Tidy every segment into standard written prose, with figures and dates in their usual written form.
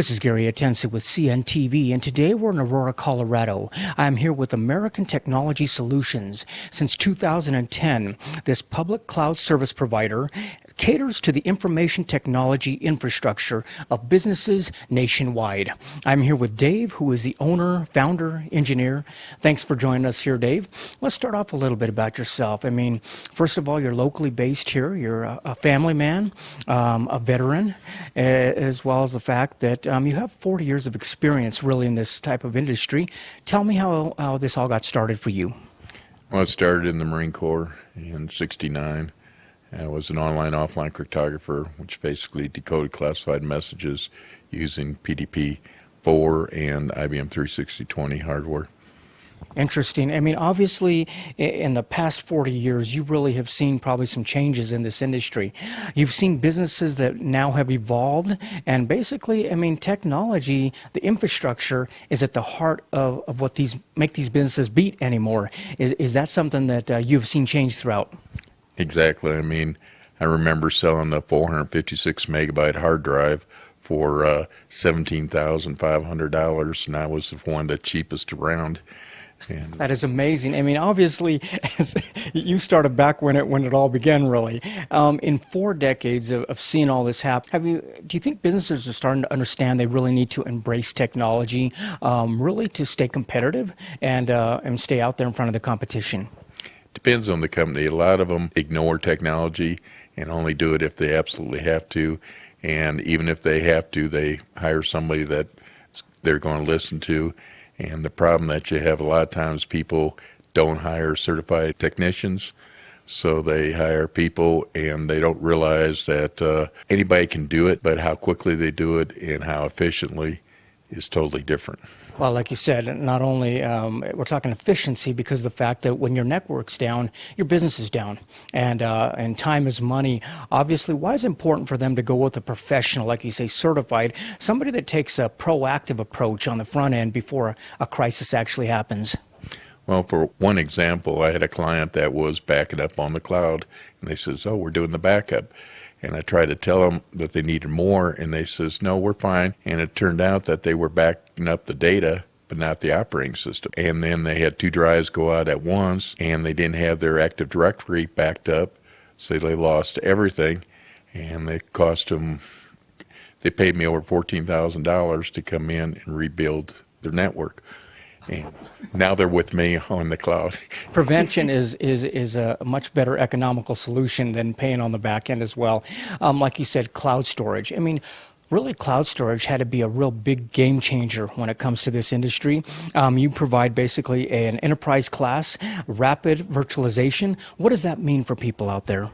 This is Gary Atensi with CNTV, and today we're in Aurora, Colorado. I'm here with American Technology Solutions. Since 2010, this public cloud service provider caters to the information technology infrastructure of businesses nationwide. I'm here with Dave, who is the owner, founder, engineer. Thanks for joining us here, Dave. Let's start off a little bit about yourself. I mean, first of all, you're locally based here. You're a family man, a veteran, as well as the fact that you have 40 years of experience really in this type of industry. Tell me how this all got started for you. Well, it started in the Marine Corps in '69. I was an online-offline cryptographer, which basically decoded classified messages using PDP-4 and IBM 36020 hardware. Interesting. I mean, obviously, in the past 40 years, you really have seen probably some changes in this industry. You've seen businesses that now have evolved, and basically, I mean, technology, the infrastructure is at the heart of what make these businesses beat anymore. Is that something that you've seen change throughout? Exactly. I mean, I remember selling a 456 megabyte hard drive for $17,500, and that was one of the cheapest around. And that is amazing. I mean, obviously, you started back when it all began, really. In 4 decades of seeing all this happen, do you think businesses are starting to understand they really need to embrace technology, really to stay competitive and stay out there in front of the competition? Depends on the company. A lot of them ignore technology and only do it if they absolutely have to. And even if they have to, they hire somebody that they're going to listen to. And the problem that you have a lot of times, people don't hire certified technicians. So they hire people and they don't realize that anybody can do it, but how quickly they do it and how efficiently is totally different. Well, like you said, not only we're talking efficiency because of the fact that when your network's down, your business is down, and time is money. Obviously, why is it important for them to go with a professional, like you say, certified, somebody that takes a proactive approach on the front end before a crisis actually happens? Well, for one example, I had a client that was backing up on the cloud, and they says, "Oh, we're doing the backup." And I tried to tell them that they needed more, and they says, "No, we're fine." And it turned out that they were backing up the data, but not the operating system. And then they had 2 drives go out at once, and they didn't have their Active Directory backed up, so they lost everything. And they paid me over $14,000 to come in and rebuild their network. And now they're with me on the cloud. Prevention is a much better economical solution than paying on the back end as well. Like you said, cloud storage. I mean, really, cloud storage had to be a real big game changer when it comes to this industry. You provide basically an enterprise class, rapid virtualization. What does that mean for people out there?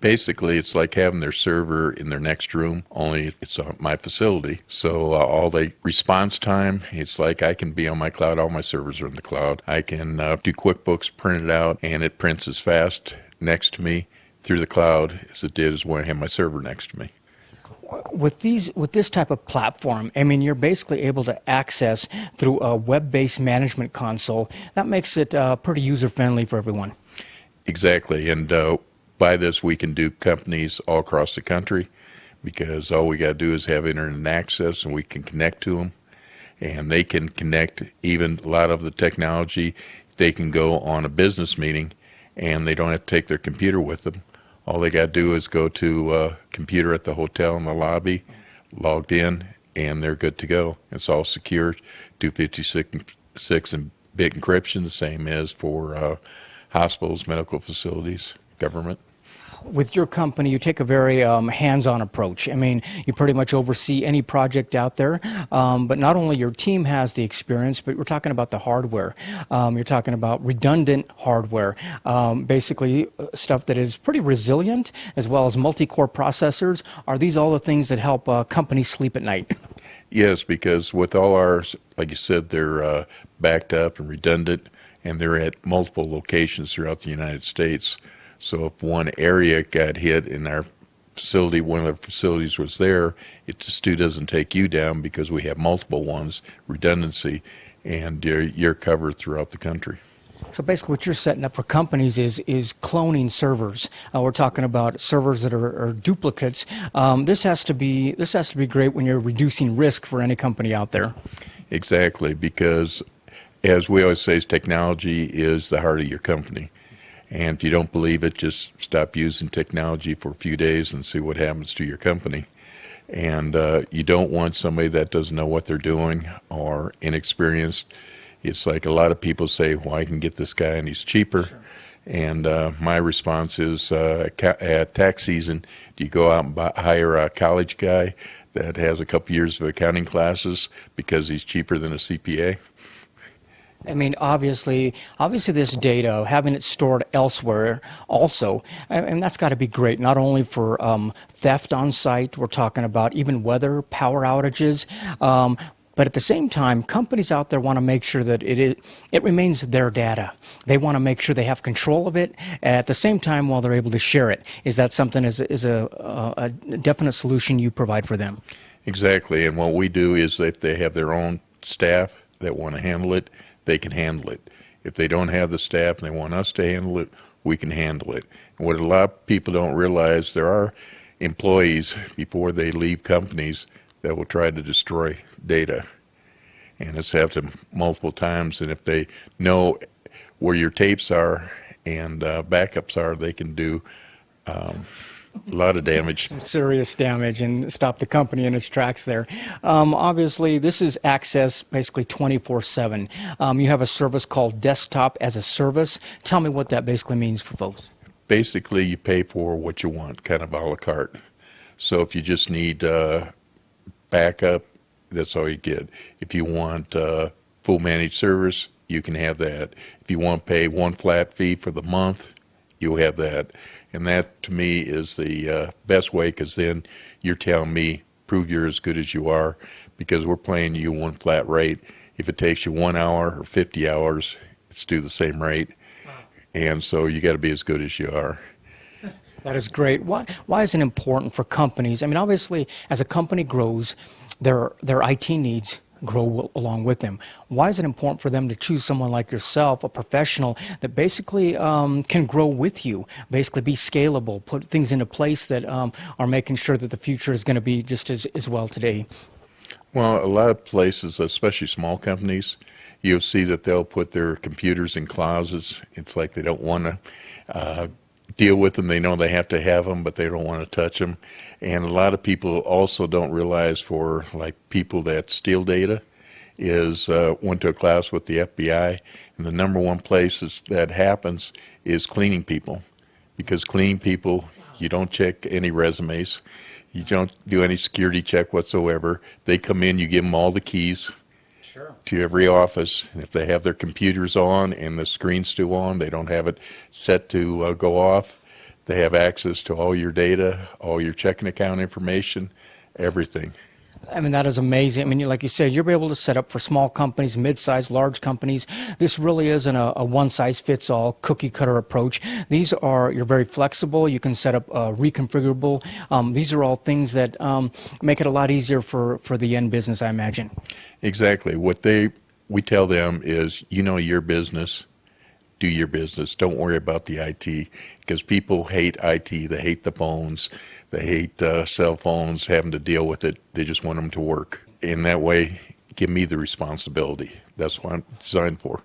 Basically, it's like having their server in their next room, only it's on my facility. So all the response time, it's like I can be on my cloud. All my servers are in the cloud. I can do QuickBooks, print it out, and it prints as fast next to me through the cloud as it did when I had my server next to me. With this type of platform, I mean, you're basically able to access through a web-based management console. That makes it pretty user-friendly for everyone. Exactly, and by this, we can do companies all across the country because all we got to do is have internet access and we can connect to them. And they can connect even a lot of the technology. They can go on a business meeting and they don't have to take their computer with them. All they got to do is go to a computer at the hotel in the lobby, logged in, and they're good to go. It's all secure, 256-bit encryption, the same as for hospitals, medical facilities, government. With your company, you take a very hands-on approach. I mean, you pretty much oversee any project out there, but not only your team has the experience, but we're talking about the hardware. You're talking about redundant hardware, basically stuff that is pretty resilient, as well as multi-core processors. Are these all the things that help companies sleep at night? Yes, because with all ours, like you said, they're backed up and redundant, and they're at multiple locations throughout the United States. So if one area got hit in our facility, one of the facilities was there, it just doesn't take you down because we have multiple ones, redundancy, and you're covered throughout the country. So basically, what you're setting up for companies is cloning servers. We're talking about servers that are duplicates. This has to be great when you're reducing risk for any company out there. Exactly, because as we always say, technology is the heart of your company. And if you don't believe it, just stop using technology for a few days and see what happens to your company. And you don't want somebody that doesn't know what they're doing or inexperienced. It's like a lot of people say, well, I can get this guy and he's cheaper. Sure. And my response is, at tax season, do you go out and hire a college guy that has a couple years of accounting classes because he's cheaper than a CPA? I mean, obviously, this data, having it stored elsewhere also, and that's got to be great, not only for theft on site, we're talking about even weather, power outages, but at the same time, companies out there want to make sure that it remains their data. They want to make sure they have control of it at the same time while they're able to share it. Is that something is a definite solution you provide for them? Exactly, and what we do is if they have their own staff that want to handle it, they can handle it. If they don't have the staff and they want us to handle it, we can handle it. And what a lot of people don't realize, there are employees before they leave companies that will try to destroy data. And it's happened multiple times. And if they know where your tapes are and backups are, they can do a lot of damage. Some serious damage and stop the company in its tracks there. Obviously, this is access basically 24/7. You have a service called Desktop as a Service. Tell me what that basically means for folks. Basically, you pay for what you want, kind of a la carte. So if you just need backup, that's all you get. If you want full managed service, you can have that. If you want to pay one flat fee for the month, you'll have that. And that, to me, is the best way, because then you're telling me, prove you're as good as you are, because we're paying you one flat rate. If it takes you 1 hour or 50 hours, it's due the same rate. Wow. And so you got to be as good as you are. That is great. Why is it important for companies? I mean, obviously, as a company grows, their IT needs grow along with them. Why is it important for them to choose someone like yourself, a professional that basically can grow with you, basically be scalable, put things into place that are making sure that the future is going to be just as well today? Well, a lot of places, especially small companies, you'll see that they'll put their computers in closets. It's like they don't want to deal with them. They know they have to have them, but they don't want to touch them. And a lot of people also don't realize, for like people that steal data, is went to a class with the FBI, and the number one place that happens is cleaning people. Because cleaning people, you don't check any resumes, you don't do any security check whatsoever. They come in, you give them all the keys. Sure. To every office. And if they have their computers on and the screen's still on, they don't have it set to go off, they have access to all your data, all your checking account information, everything. I mean, that is amazing. I mean, like you said, you're able to set up for small companies, mid-sized, large companies. This really isn't a one-size-fits-all cookie-cutter approach. You're very flexible. You can set up reconfigurable. These are all things that make it a lot easier for the end business, I imagine. Exactly. What we tell them is, your business, do your business. Don't worry about the IT, because people hate IT. They hate the phones. They hate cell phones, having to deal with it. They just want them to work. In that way, give me the responsibility. That's what I'm designed for.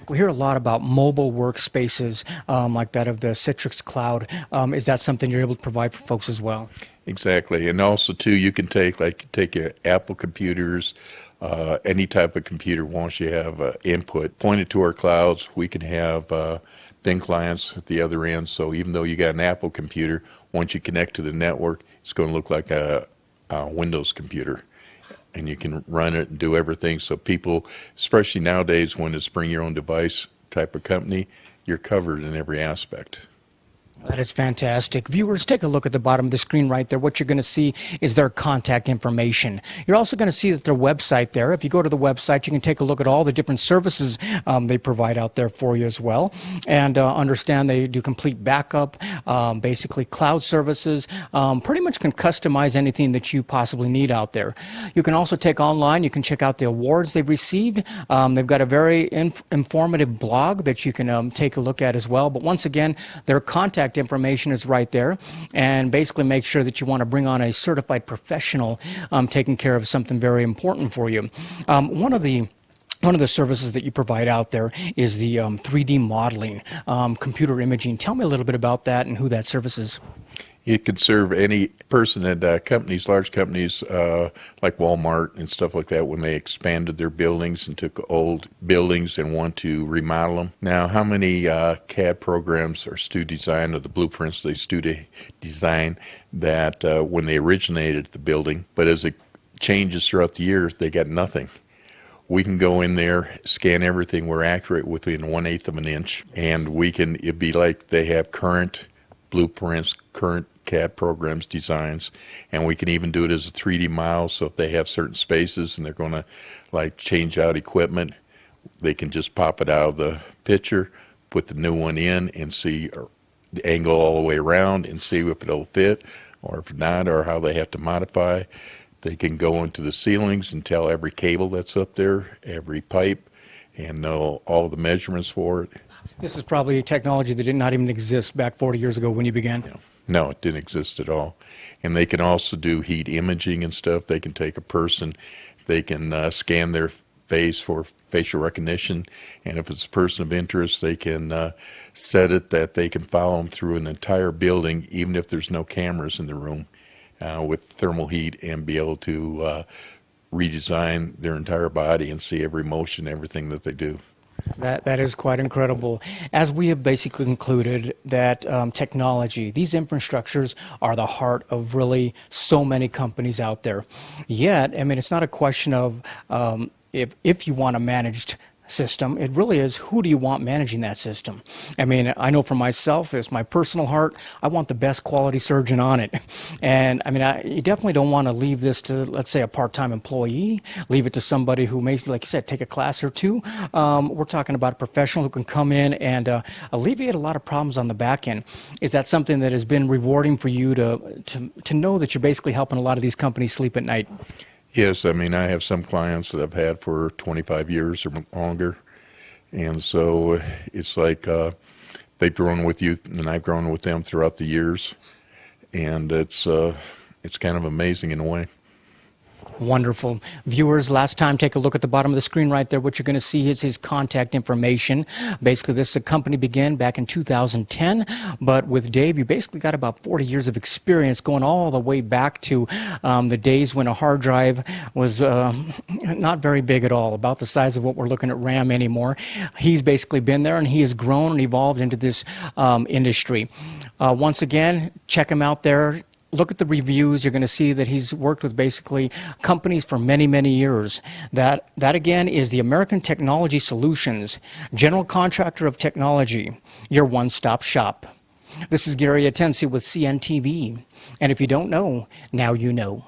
We hear a lot about mobile workspaces like that of the Citrix Cloud. Is that something you're able to provide for folks as well? Exactly. And also, too, you can take your Apple computers, any type of computer, once you have input, point it to our clouds. We can have thin clients at the other end. So even though you got an Apple computer, once you connect to the network, it's going to look like a Windows computer. And you can run it and do everything. So people, especially nowadays when it's bring your own device type of company, you're covered in every aspect. That is fantastic. Viewers, take a look at the bottom of the screen right there. What you're going to see is their contact information. You're also going to see that their website there. If you go to the website, you can take a look at all the different services they provide out there for you as well. And understand they do complete backup, basically cloud services, pretty much can customize anything that you possibly need out there. You can also take online, you can check out the awards they've received. They've got a very informative blog that you can take a look at as well. But once again, their contact information is right there, and basically make sure that you want to bring on a certified professional taking care of something very important for you. One of the services that you provide out there is the 3D modeling, computer imaging. Tell me a little bit about that and who that service is. It could serve any person at companies, large companies like Walmart and stuff like that, when they expanded their buildings and took old buildings and want to remodel them. Now, how many CAD programs are Stu Design, or the blueprints they Stu Design, that when they originated the building, but as it changes throughout the years, they got nothing. We can go in there, scan everything. We're accurate within 1/8 of an inch, and it'd be like they have current blueprints, current CAD programs, designs, and we can even do it as a 3D model. So if they have certain spaces and they're going to like change out equipment, they can just pop it out of the picture, put the new one in, and see the angle all the way around and see if it'll fit or if not, or how they have to modify. They can go into the ceilings and tell every cable that's up there, every pipe, and know all the measurements for it. This is probably a technology that did not even exist back 40 years ago when you began. No, it didn't exist at all. And they can also do heat imaging and stuff. They can take a person, they can scan their face for facial recognition, and if it's a person of interest, they can set it that they can follow them through an entire building, even if there's no cameras in the room, with thermal heat, and be able to redesign their entire body and see every motion, everything that they do. That is quite incredible. As we have basically concluded that technology, these infrastructures are the heart of really so many companies out there. Yet, I mean, it's not a question of if you want a managed system. It really is, who do you want managing that system? I mean, I know for myself, it's my personal heart, I want the best quality surgeon on it. And I mean, you definitely don't want to leave this to, let's say, a part-time employee, leave it to somebody who may, like you said, take a class or two. We're talking about a professional who can come in and alleviate a lot of problems on the back end. Is that something that has been rewarding for you to know that you're basically helping a lot of these companies sleep at night? Yes, I mean, I have some clients that I've had for 25 years or longer, and so it's like they've grown with you, and I've grown with them throughout the years, and it's kind of amazing in a way. Wonderful. Viewers, last time, take a look at the bottom of the screen right there. What you're going to see is his contact information. Basically, this company began back in 2010, but with Dave, you basically got about 40 years of experience going all the way back to the days when a hard drive was not very big at all, about the size of what we're looking at RAM anymore. He's basically been there, and he has grown and evolved into this industry. Once again, check him out there. Look at the reviews. You're going to see that he's worked with basically companies for many, many years. That again is the American Technology Solutions, general contractor of technology, your one-stop shop. This is Gary Atensi with CNTV. And if you don't know, now you know.